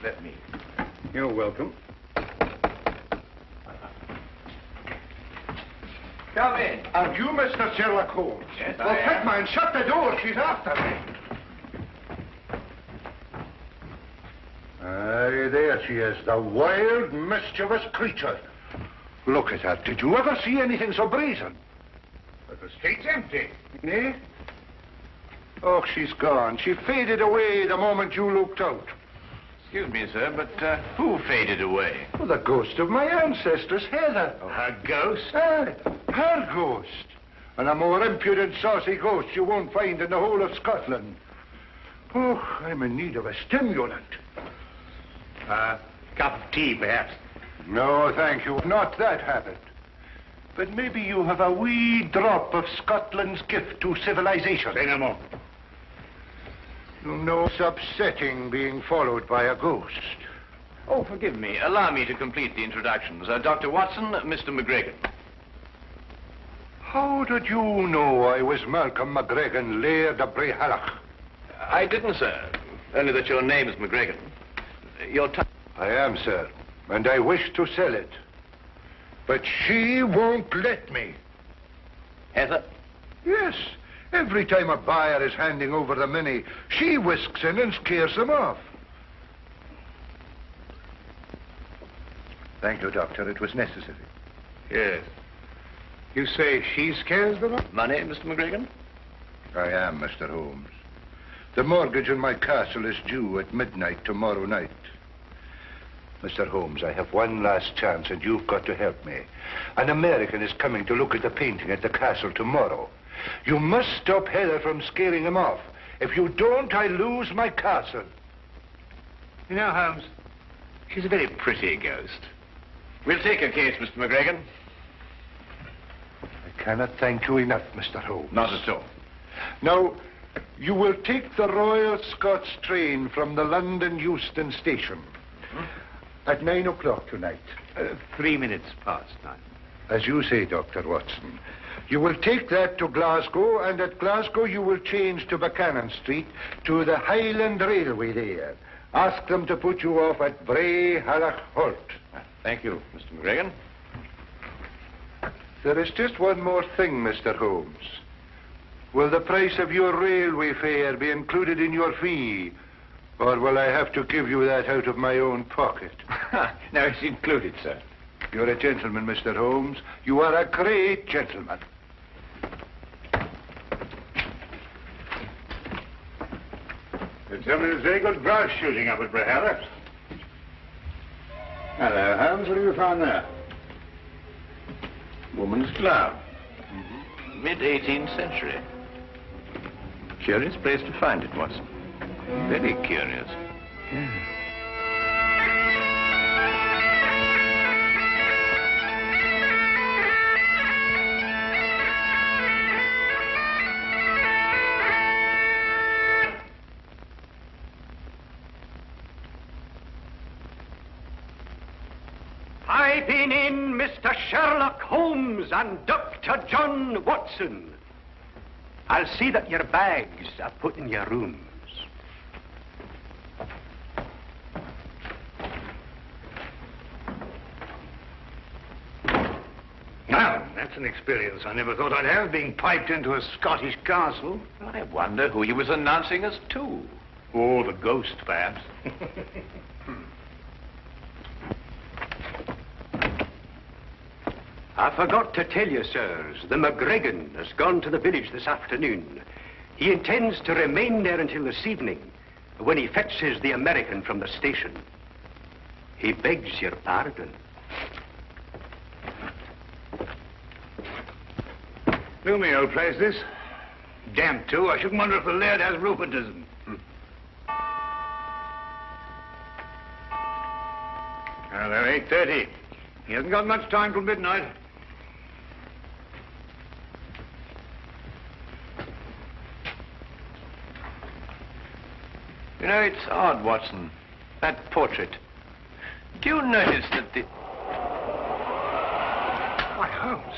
Let me. You're welcome. Come in. And you, Mr. Sherlock Holmes? Yes, well, I am. quick, man, shut the door. She's after me. Aye, there she is, the wild, mischievous creature. Look at her. Did you ever see anything so brazen? But the street's empty. Eh? Oh, she's gone. She faded away the moment you looked out. Excuse me, sir, but who faded away? Well, the ghost of my ancestors, Heather. Oh, her ghost? Aye, her ghost. And a more impudent, saucy ghost you won't find in the whole of Scotland. Oh, I'm in need of a stimulant. Cup of tea, perhaps? No, thank you. Not that habit. But maybe you have a wee drop of Scotland's gift to civilization. Say no more. You know, it's upsetting being followed by a ghost. Oh, forgive me. Allow me to complete the introductions. Dr. Watson, Mr. MacGregan. How did you know I was Malcolm MacGregan, Laird of Brehallach? I didn't, sir. Only that your name is MacGregan. Your I am, sir, and I wish to sell it. But she won't let me. Heather? Yes. Every time a buyer is handing over the money, she whisks in and scares them off. Thank you, Doctor. It was necessary. Yes. You say she scares them off? Money, Mr. MacGregan? I am, Mr. Holmes. The mortgage on my castle is due at midnight tomorrow night. Mr. Holmes, I have one last chance, and you've got to help me. An American is coming to look at the painting at the castle tomorrow. You must stop Heather from scaring him off. If you don't, I lose my castle. You know, Holmes, she's a very pretty ghost. We'll take her case, Mr. MacGregan. I cannot thank you enough, Mr. Holmes. Not at all. Now, you will take the Royal Scots train from the London Euston station at 9 o'clock tonight. 3 minutes past 9. As you say, Dr. Watson. You will take that to Glasgow, and at Glasgow you will change to Buchanan Street to the Highland Railway there. Ask them to put you off at Brehallach Halt. Thank you, Mr. MacGregan. There is just one more thing, Mr. Holmes. Will the price of your railway fare be included in your fee? Or will I have to give you that out of my own pocket? No, it's included, sir. You're a gentleman, Mr. Holmes. You are a great gentleman. They tell me there's very good grouse shooting up at Brehallach. Hello, Holmes. What have you found there? Woman's glove. Mid-18th century. Curious place to find it, Watson. Very curious. I've been in, Mr. Sherlock Holmes and Dr. John Watson. I'll see that your bags are put in your rooms. Well, that's an experience I never thought I'd have, being piped into a Scottish castle. I wonder who he was announcing us to. Oh, the ghost, perhaps. I forgot to tell you, sirs, the MacGregan has gone to the village this afternoon. He intends to remain there until this evening, when he fetches the American from the station. He begs your pardon. Gloomy old place, this. Damp, too. I shouldn't wonder if the laird has rheumatism. Now, they're 8:30. He hasn't got much time till midnight. You know, it's odd, Watson. That portrait. Do you notice that the... Why, Holmes.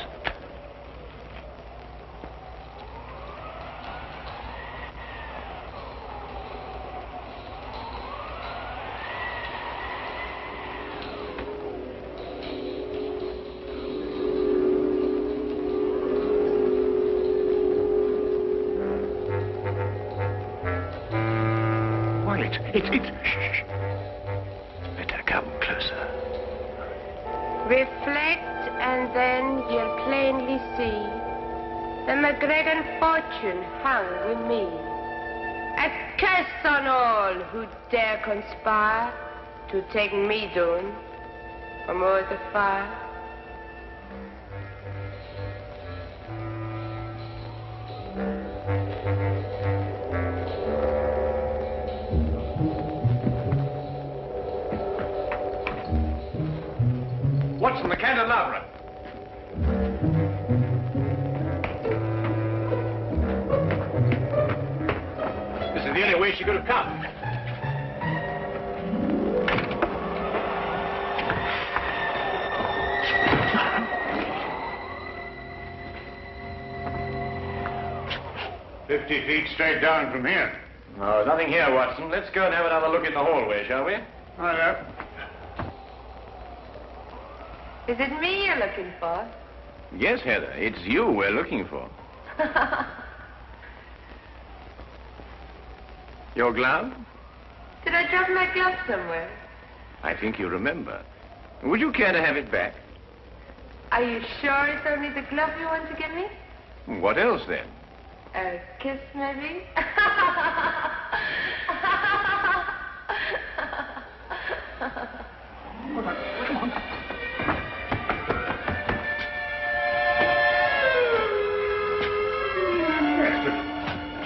Well, it's... Shh. Better come closer. Reflect, and then you'll plainly see the MacGregan fortune hung with me. A curse on all who dare conspire to take me down from o'er the fire. Watson, the candelabra. This is the only way she could have come. "50 feet straight down from here." Oh, nothing here, Watson. Let's go and have another look in the hallway, shall we? All right. Is it me you're looking for? Yes, Heather. It's you we're looking for. Your glove? Did I drop my glove somewhere? I think you remember. Would you care to have it back? Are you sure it's only the glove you want to give me? What else, then? A kiss, maybe?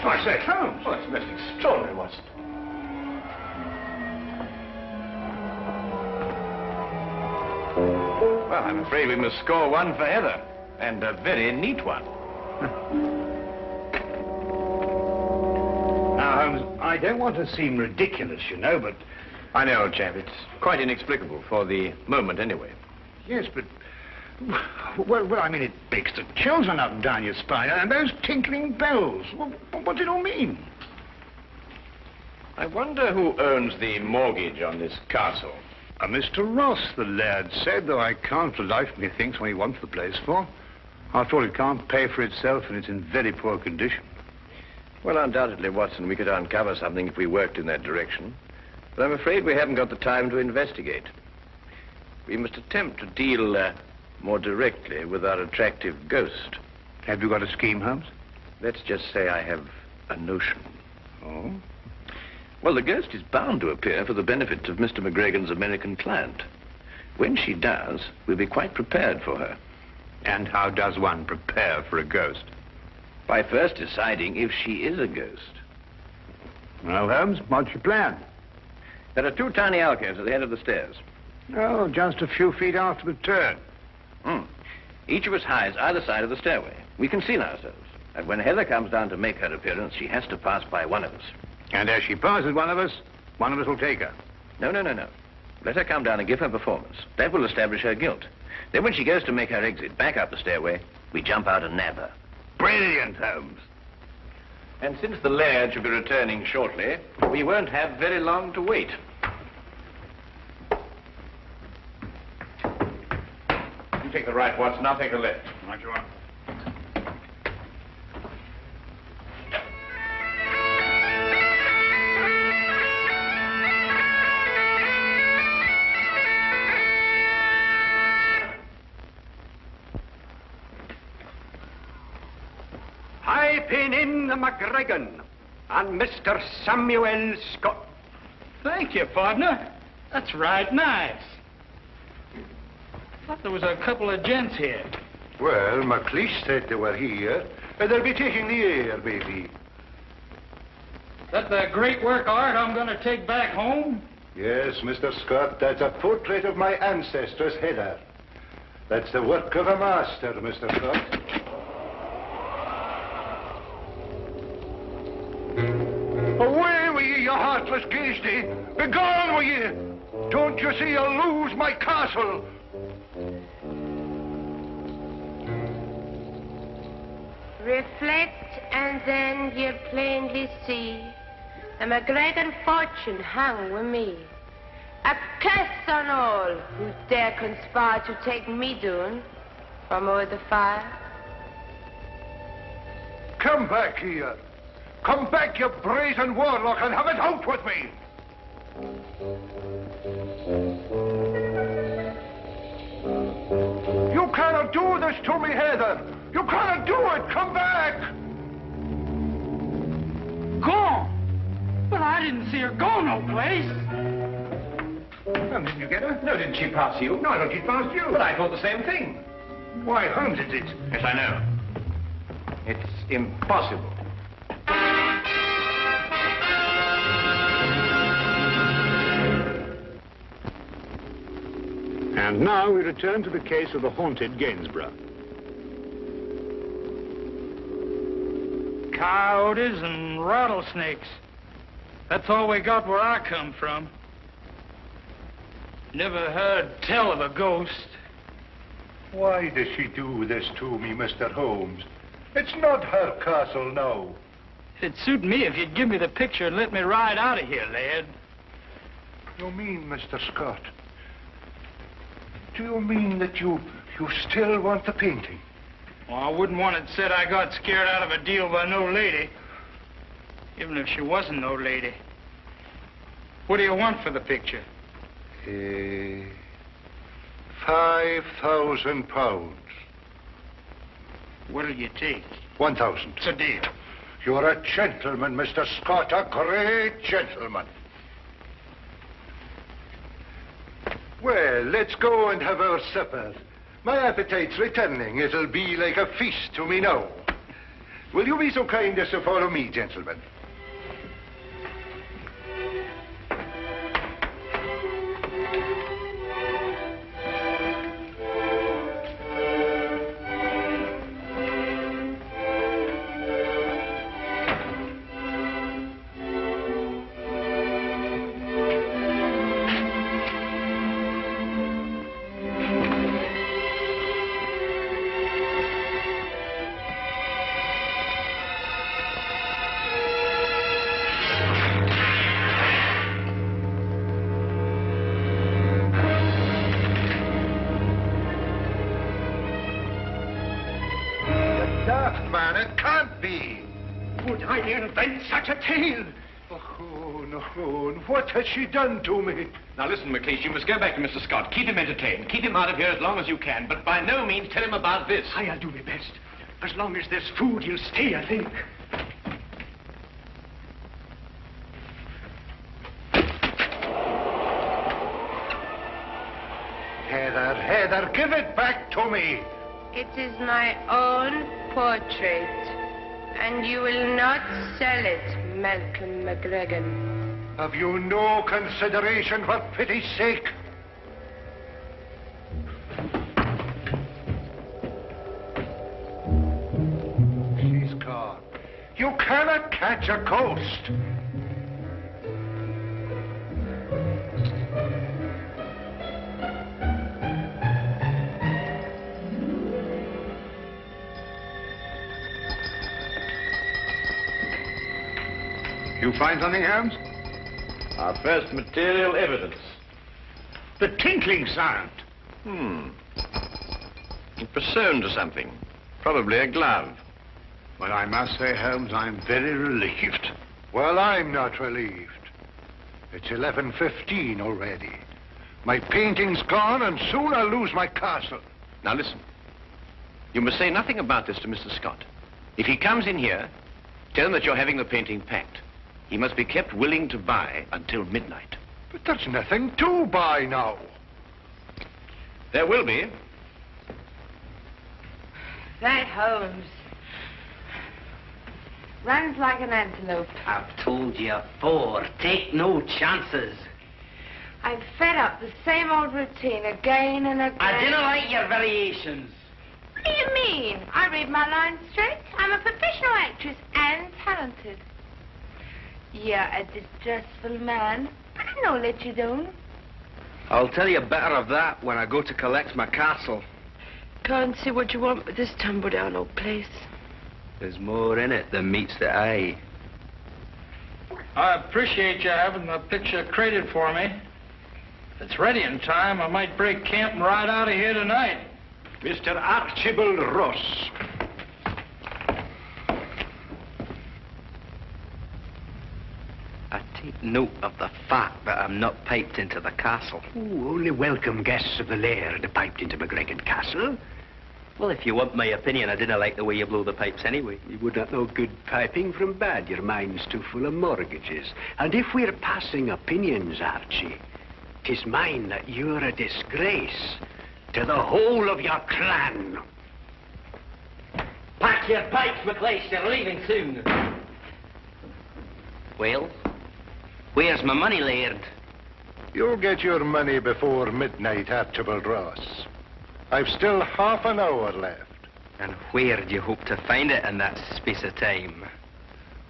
I say, Holmes. Oh, it's most extraordinary, Watson. Well, I'm afraid we must score one for Heather, and a very neat one. Now, Holmes, I don't want to seem ridiculous, you know, but... I know, old chap. It's quite inexplicable, for the moment anyway. Yes, but... Well, I mean, it makes the chills run up and down your spine, and those tinkling bells. What's it all mean? I wonder who owns the mortgage on this castle. Mr. Ross, the laird said, though I can't for the life of me think what he wants the place for. After all, it can't pay for itself, and it's in very poor condition. Well, undoubtedly, Watson, we could uncover something if we worked in that direction. But I'm afraid we haven't got the time to investigate. We must attempt to deal more directly with our attractive ghost. Have you got a scheme, Holmes? Let's just say I have a notion. Oh? Well, the ghost is bound to appear for the benefit of Mr. MacGregan's American client. When she does, we'll be quite prepared for her. And how does one prepare for a ghost? By first deciding if she is a ghost. Well, Holmes, what's your plan? There are two tiny alcoves at the head of the stairs. Oh, just a few feet after the turn. Each of us hides either side of the stairway. We conceal ourselves. And when Heather comes down to make her appearance, she has to pass by one of us. And as she passes one of us will take her. No. Let her come down and give her performance. That will establish her guilt. Then when she goes to make her exit back up the stairway, we jump out and nab her. Brilliant, Holmes. And since the laird should be returning shortly, we won't have very long to wait. You take the right, Watson. I'll take the left. Right you are. Pin in the MacGregan and Mr. Samuel Scott. Thank you, partner. That's right nice. Thought there was a couple of gents here. Well, MacLeish said they were here. They'll be taking the air, maybe. That the great work of art I'm going to take back home? Yes, Mr. Scott, that's a portrait of my ancestors, Heather. That's the work of a master, Mr. Scott. Away with you, you heartless ghasty! Begone with you! Don't you see you'll lose my castle? Reflect, and then you'll plainly see the MacGregan fortune hung with me. A curse on all who dare conspire to take me down from o'er the fire. Come back here. Come back, you brazen warlock, and have it out with me! You cannot do this to me, Heather! You cannot do it! Come back! Gone? But I didn't see her go no place. Well, didn't you get her? No, didn't she pass you? No, I thought she passed you. But I thought the same thing. Why, Holmes, it's... Yes, I know. It's impossible. And now we return to the case of the haunted Gainsborough. Coyotes and rattlesnakes. That's all we got where I come from. Never heard tell of a ghost. Why does she do this to me, Mr. Holmes? It's not her castle now. It'd suit me if you'd give me the picture and let me ride out of here, lad. You mean, Mr. Scott? Do you mean that you still want the painting? Well, I wouldn't want it said I got scared out of a deal by no lady. Even if she wasn't no lady. What do you want for the picture? £5,000. What'll you take? 1,000. It's a deal. You're a gentleman, Mr. Scott, a great gentleman. Well, let's go and have our supper. My appetite's returning. It'll be like a feast to me now. Will you be so kind as to follow me, gentlemen? Invent such a tale. Oh, no. What has she done to me? Now, listen, McLeish, you must go back to Mr. Scott. Keep him entertained. Keep him out of here as long as you can, but by no means tell him about this. I'll do my best. As long as there's food, he'll stay, I think. Heather, give it back to me. It is my own portrait. And you will not sell it, Malcolm MacGregan. Have you no consideration for pity's sake? She's gone. You cannot catch a ghost. You find something, Holmes? Our first material evidence. The tinkling sound. It was sewn to something. Probably a glove. Well, I must say, Holmes, I'm very relieved. Well, I'm not relieved. It's 11:15 already. My painting's gone, and soon I'll lose my castle. Now, listen. You must say nothing about this to Mr. Scott. If he comes in here, tell him that you're having the painting packed. He must be kept willing to buy until midnight. But there's nothing to buy now. There will be. That Holmes runs like an antelope. I've told you before, take no chances. I'm fed up the same old routine again and again. I didn't like your variations. What do you mean? I read my lines straight. I'm a professional actress and talented. You're a distressful man, but I know let you down. I'll tell you better of that when I go to collect my castle. Can't see what you want with this tumble-down old place. There's more in it than meets the eye. I appreciate you having the picture crated for me. If it's ready in time, I might break camp and ride out of here tonight. Mr. Archibald Ross. note of the fact that I'm not piped into the castle. Ooh, only welcome guests of the laird piped into MacGregan Castle. Well, if you want my opinion, I didn't like the way you blow the pipes anyway. You would not know good piping from bad. Your mind's too full of mortgages. And if we're passing opinions, Archie, 'tis mine that you're a disgrace to the whole of your clan. Pack your pipes, McLeish. You're leaving soon. Well, where's my money, Laird? You'll get your money before midnight, Archibald Ross. I've still half an hour left. And where do you hope to find it in that space of time?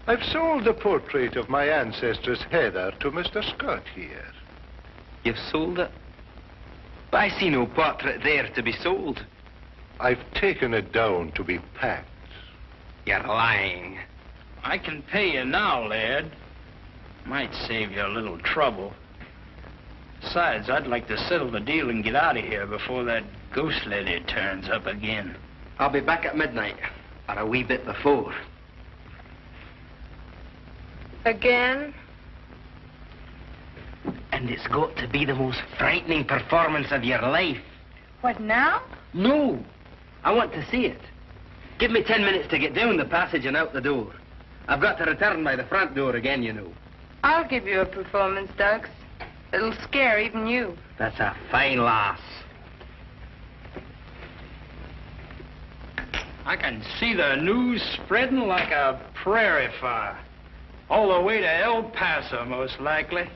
I've sold the portrait of my ancestor's Heather to Mr. Scott here. You've sold it? But I see no portrait there to be sold. I've taken it down to be packed. You're lying. I can pay you now, lad. Might save you a little trouble. Besides, I'd like to settle the deal and get out of here before that ghost lady turns up again. I'll be back at midnight, or a wee bit before. Again? And it's got to be the most frightening performance of your life. What now? No, I want to see it. Give me 10 minutes to get down the passage and out the door. I've got to return by the front door again, you know. I'll give you a performance, Dux. It'll scare even you. That's a fine lass. I can see the news spreading like a prairie fire. All the way to El Paso, most likely.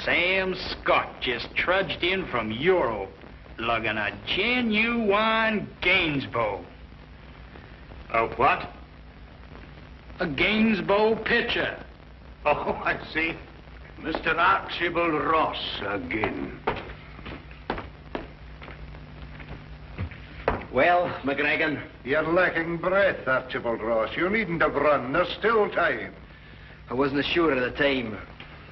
Sam Scott just trudged in from Europe, lugging a genuine Gainsborough. A what? A Gainsborough picture. Oh, I see. Mr. Archibald Ross again. Well, MacGregan. You're lacking breath, Archibald Ross. You needn't have run. There's still time. I wasn't sure of the time.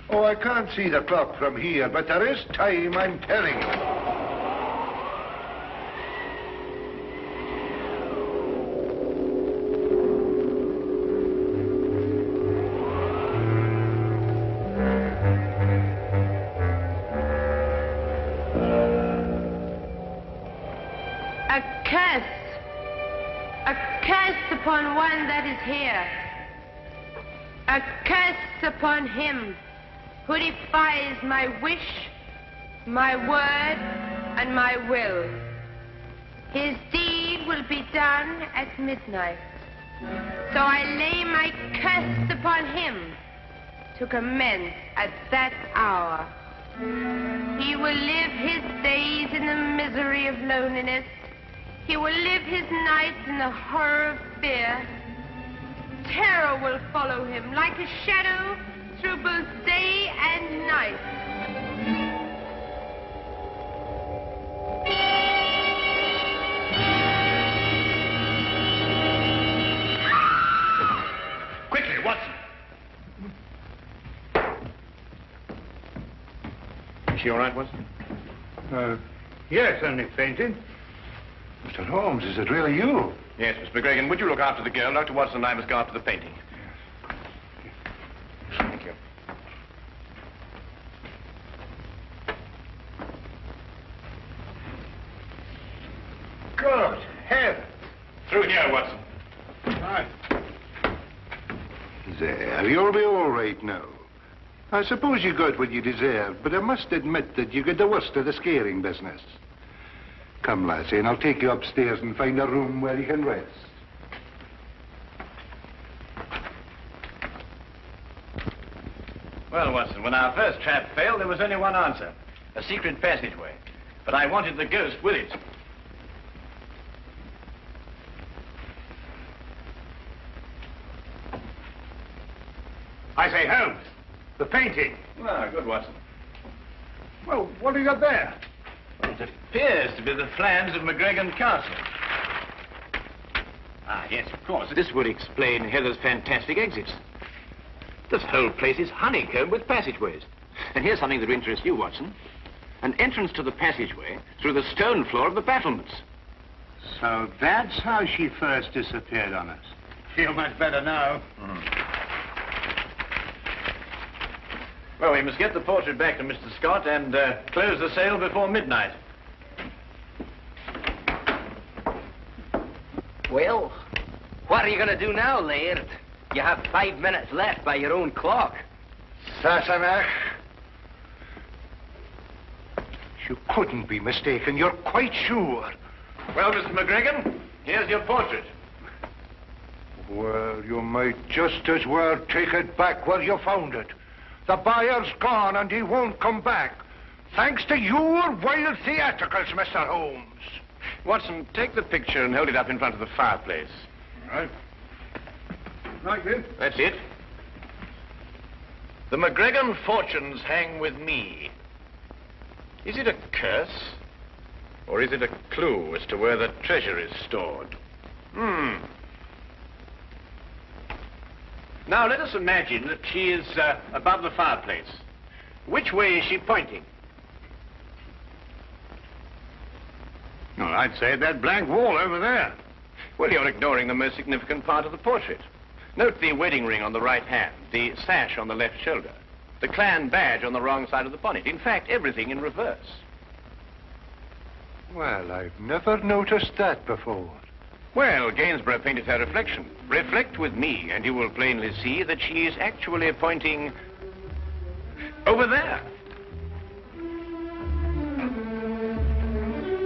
Oh, I can't see the clock from here, but there is time, I'm telling you. A curse upon one that is here. A curse upon him who defies my wish, my word, and my will. His deed will be done at midnight. So I lay my curse upon him to commence at that hour. He will live his days in the misery of loneliness. He will live his nights in the horror of fear. Terror will follow him like a shadow through both day and night. Quickly, Watson. Is she all right, Watson? Yes, only fainted. Mr. Holmes, is it really you? Yes, Miss MacGregan, would you look after the girl? Dr. Watson and I must go after the painting. Thank you. Good heaven. Through here, Watson. Right. There, you'll be all right now. I suppose you got what you deserved, but I must admit that you got the worst of the scaring business. Come, lassie, and I'll take you upstairs and find a room where you can rest. Well, Watson, when our first trap failed, there was only one answer. A secret passageway. But I wanted the ghost with it. I say, Holmes, the painting. Ah, good, Watson. Well, what have you got there? Well, it appears to be the plans of MacGregan Castle. Ah, yes, of course. This would explain Heather's fantastic exits. This whole place is honeycombed with passageways. And here's something that will interest you, Watson. An entrance to the passageway through the stone floor of the battlements. So that's how she first disappeared on us. Feel much better now. Well, we must get the portrait back to Mr. Scott and close the sale before midnight. Well, what are you going to do now, Laird? You have 5 minutes left by your own clock. Seiner. You couldn't be mistaken. You're quite sure. Well, Mr. MacGregan, here's your portrait. Well, you might just as well take it back where you found it. The buyer's gone and he won't come back. Thanks to your wild theatricals, Mr. Holmes. Watson, take the picture and hold it up in front of the fireplace. Right. Right, then. That's it. The MacGregan fortunes hang with me. Is it a curse? Or is it a clue as to where the treasure is stored? Now, let us imagine that she is above the fireplace. Which way is she pointing? Oh, I'd say that blank wall over there. Well, you're ignoring the most significant part of the portrait. Note the wedding ring on the right hand, the sash on the left shoulder, the clan badge on the wrong side of the bonnet. In fact, everything in reverse. Well, I've never noticed that before. Well, Gainsborough painted her reflection. Reflect with me, and you will plainly see that she is actually pointing over there.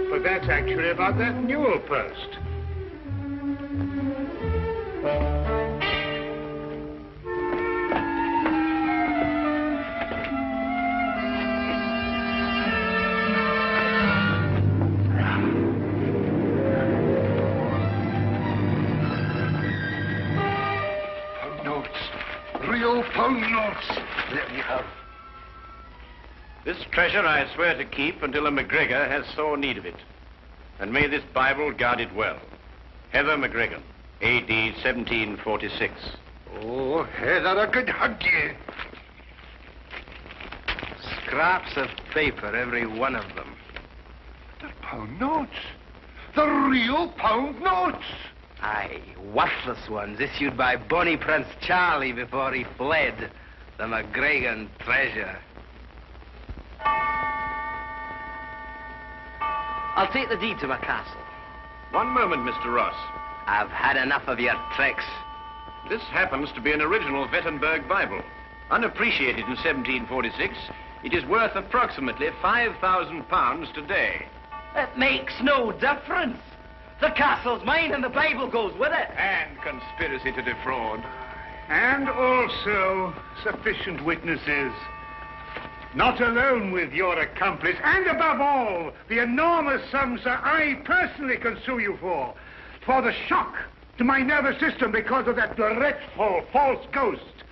But that's actually about that newel post. Pound notes. There you have. This treasure I swear to keep until a MacGregor has sore need of it. And may this Bible guard it well. Heather MacGregan, A.D. 1746. Oh, Heather, I could hug you. Scraps of paper, every one of them. They're pound notes. The real pound notes. Aye, worthless ones issued by Bonnie Prince Charlie before he fled. The MacGregan treasure. I'll take the deed to my castle. One moment, Mr. Ross. I've had enough of your tricks. This happens to be an original Wittenberg Bible. Unappreciated in 1746, it is worth approximately £5,000 today. It makes no difference. The castle's mine and the Bible goes with it. And conspiracy to defraud. And also sufficient witnesses. Not alone with your accomplice, and above all, the enormous sums that I personally can sue you for the shock to my nervous system because of that dreadful false ghost.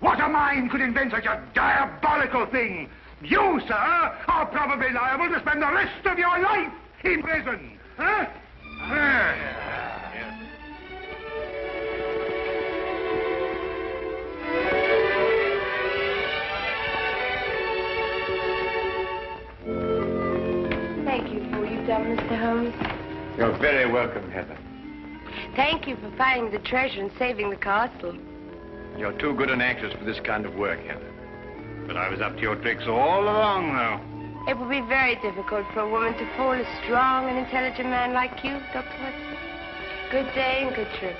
What a mind could invent such a diabolical thing? You, sir, are probably liable to spend the rest of your life in prison. Huh? Thank you for what you've done, Mr. Holmes. You're very welcome, Heather. Thank you for finding the treasure and saving the castle. You're too good an actress for this kind of work, Heather. But I was up to your tricks all along, though. It will be very difficult for a woman to fool a strong and intelligent man like you, Dr. Watson. Good day and good trip.